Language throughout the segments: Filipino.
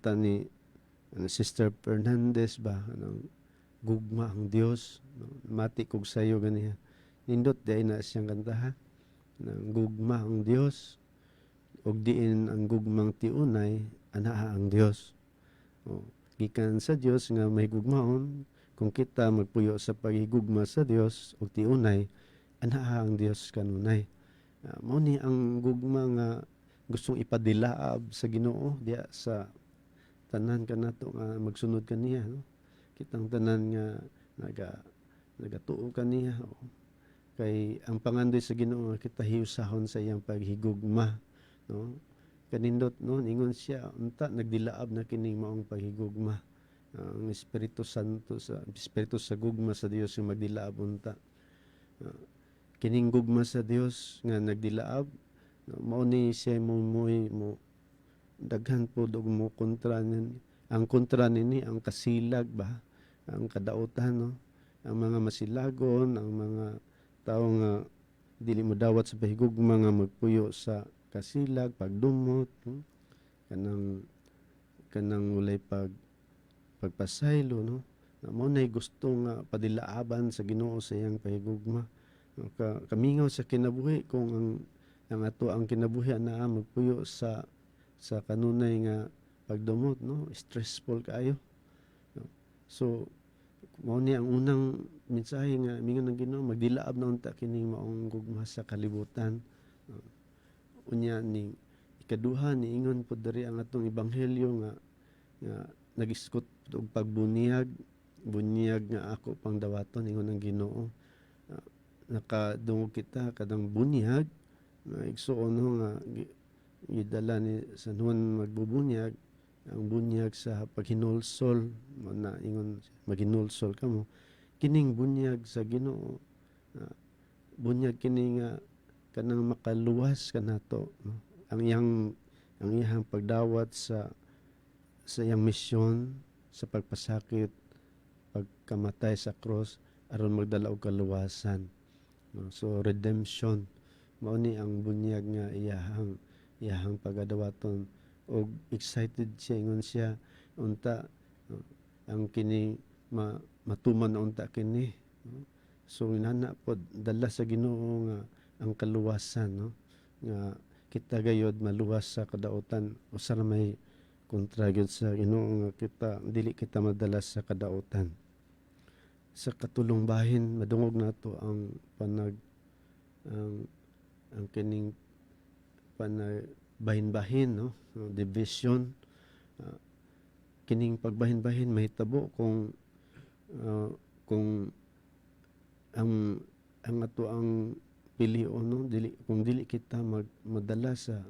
unta ni Sister Fernandez ba anang gugma ang Dios no? Mati kog sayo ganiya nindot di na siyang kanta ha nang gugma ang Dios og diin ang gugmang tiunay anaa ang Dios gikan sa Dios nga may gugmaon kung kita magpuyo sa paghigugma sa Dios og tiunay anaa ang Dios kanunay mao ni ang gugma nga gustong ipadilaab sa Ginoo diya sa tanan kanato nga magsunod kaniya no? Kitang tanan nga nagatuo kaniya kay ang pangandoy sa Ginoo nga kita hiusahon sa iyang paghigugma no kanindot no ningon siya unta nagdilaab na kining maong paghigugma ang Espiritu Santo sa Espiritu sa gugma sa Dios yung magdilaab unta kining gugma sa Dios nga nagdilaab mao ni siya mo daghan po og mo kontra ang kontra nini ang kasilag ba ang kadautan no ang mga masilagon ang mga tawo nga dili mo dawat sa pahigugma nga magpuyo sa kasilag pagdumot kanang walay pagpasaylo no mao nay gusto nga padilaaban sa Ginoo sa iyang pahigugma kamingaw sa kinabuhi kung ang ato ang kinabuhi naa magpuyo sa kanunay nga pagdumot no stressful kaayo no? So mao ni ang unang mensahe nga mingon ng Ginoo magdilaab na unta kining maong gugma sa kalibutan unya ni ikaduha ni ingon pud diri ang atong ebanghelyo nga nagiskot og pagbunyag nga ako pang dawaton ingon ng Ginoo nakadungog kita kadang bunyag nga igsuon no nga gidala ni San Juan magbubunyag ang bunyag sa paghinulsol na ingon maghinulsol kamo kining bunyag sa Ginoo bunyag kini nga kanang makaluwas kanato no? ang iyang pagdawat sa iyang misyon sa pagpasakit pagkamatay sa cross aron magdala og kaluwasan no? So redemption mao ni ang bunyag nga iyahang pagadawaton og excited siya ingon siya unta no? Ang kini matuman na unta kini no? So inana pod dala sa Ginoo nga ang kaluwasan no nga kita gayod maluwas sa kadautan usa ra may kontra gyud sa Ginoo nga kita dili kita madalas sa kadautan sa katulong bahin madungog nato ang kining bahin-bahin no division kining pagbahin-bahin mahitabo kung ang ato ang pilion no kung dili kita madala sa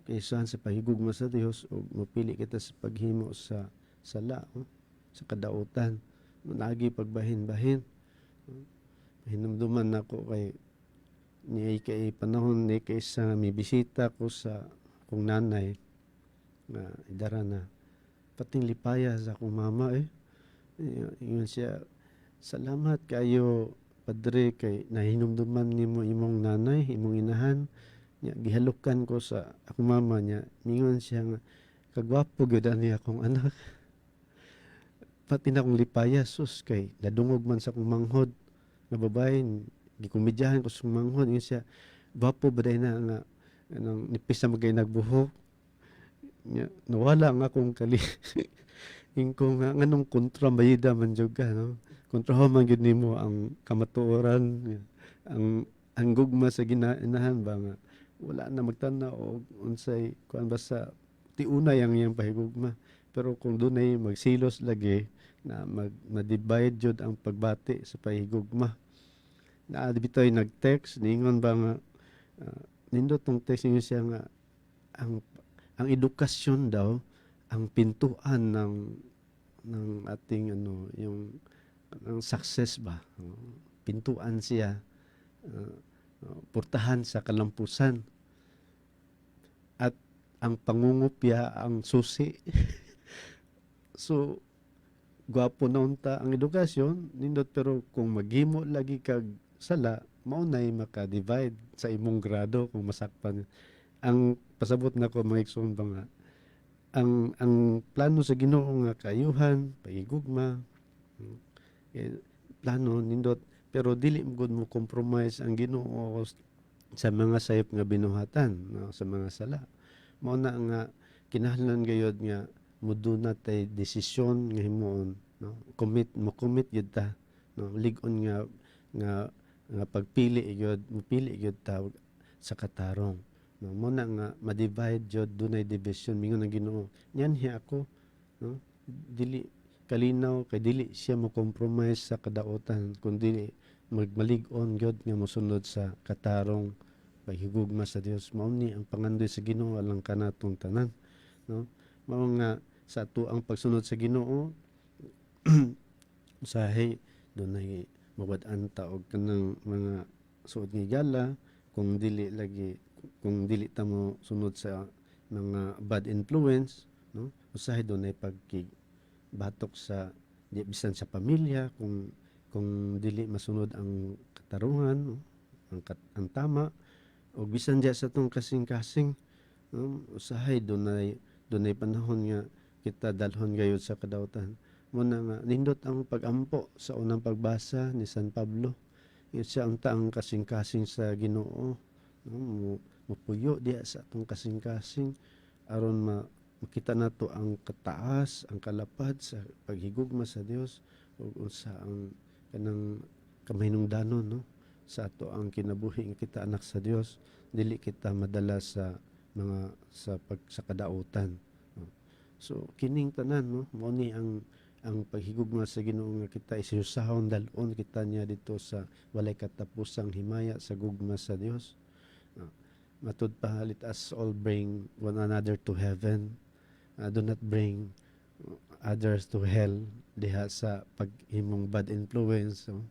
kaysahan sa pahigugma sa Dios o mapili kita sa paghimo sa sala sa kadautan lagi pagbahin-bahin hinumduman nako kay ni kay panahon ni kaysa may bisita ko sa akong nanay nga idara na pating lipaya sa akong mama ingon siya salamat kayo Padre kay nahinumduman nimo imong nanay imong inahan nya gihalukan ko sa akong mama nya mingon siya nga kagwapo gyud ani akong anak pati na akong lipaya sus kay nadungog man sa akong manghod nga babae gikomedyahan ko sa manghod ingon siya gwapo ba na nga anong nipis na magay nagbuhok nya nawala nga akong kali ingko nga nganong kontra bayida man jud ka no kontraho man gyud nimo ang kamatuoran ang gugma sa ginainahan ba nga wala na magtanaw og unsay kuan basta tiunay ang iyang pahigugma pero kung dunay magsilos lagi na ma-divide jud ang pagbati sa pahigugma na bitoy nag-text ningon ba nga nindot tong text niyo siya nga ang edukasyon daw ang pintuan ng ating yung ang success ba pintuan siya portahan sa kalampusan at ang pangungupya ang susi so gwapo na unta ang edukasyon nindot pero kung maghimo lagi kag sala mao nay maka-divide sa imong grado kung masakpan ang pasabot nako mga igsoon ba nga ang plano sa Ginoo nga kaayuhan, pahigugma, mm, eh, plano nindot, pero dili gud mo compromise ang Ginoo sa mga sayop nga binuhatan, no, sa mga sala. Mao na nga kinahanglan gayud nga muduna tay desisyon nga himuon, no, mo commit gyud ta, no, lig-on nga nga pagpili gyud, mopili gyud ta sa katarong, no, mo na nga ma-divide jud, dunay division mingon ang Ginoo nyanhi ako, no, dili kalinaw kay dili siya mo compromise sa kadaotan kundi magmalig-on gyud nga mosunod sa katarong paghigugma sa Dios. Mao ni ang pangandoy sa Ginoo alang kanatong tanan, no, mao nga sa ato ang pagsunod sa Ginoo usahay dunay mabad-an ta og kanang mga suod nga higala kung dili ta mo sunod sa mga bad influence, no, usahay dunay pagkibatok sa di bisan sa pamilya kung dili masunod ang katarungan, no, ang tama o bisan diya sa tong kasing-kasing, usahay dunay panahon nga kita dalhon gayud sa kadawtan. Muna nga nindot ang pag-ampo sa unang pagbasa ni San Pablo. Siya unta ang kasing-kasing sa Ginoo, no, mopuyo diya sa atong kasing-kasing aron makita nato ang kataas, ang kalapad sa paghigugma sa Dios ug unsa ang kanang kamahinungdanon, no, sa ato ang kinabuhi nga kita anak sa Dios, dili kita madala sa sa kadautan, no. So kining tanan, no, mao ni ang paghigugma sa Ginoo nga kita isusahon dal-on kita niya dito sa walay katapusang himaya sa gugma sa Dios. Matud pa, let us all bring one another to heaven. Do not bring others to hell diha sa paghimong bad influence, no?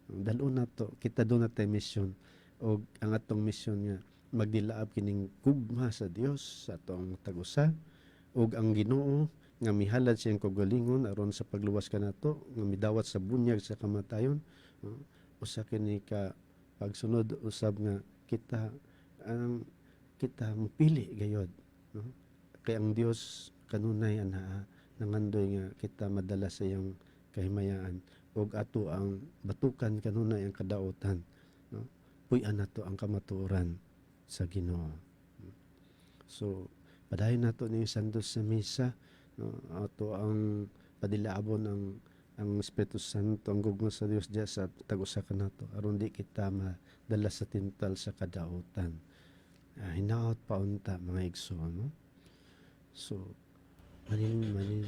Dal-on nato kita do na tay mission, og ang atong mission nga magdilaab kining gugma sa Dios sa atong tag-usa, ug ang Ginoo nga mihalad siyang kaugalingon aron sa pagluwas kanato nga midawat sa bunyag sa kamatayon, no? Usa kini ka pagsunod usab nga kita ang kita mopili gayod, no? Kay ang Dios kanunay anaa nangandoy nga kita madala sa iyang kahimayaan ug ato ang batukan kanunay ang kadaotan, no? Puy-an nato ang kamatuoran sa Ginoo. So padayon nato ning santos sa misa, no, ato ang padilaabon ang Espiritu Santo, ang gugma sa Dios diya sa tag-usa kanato aron di kita madala sa tintal sa kadaotan. Hinaot pa unta mga igsoon, no? So manin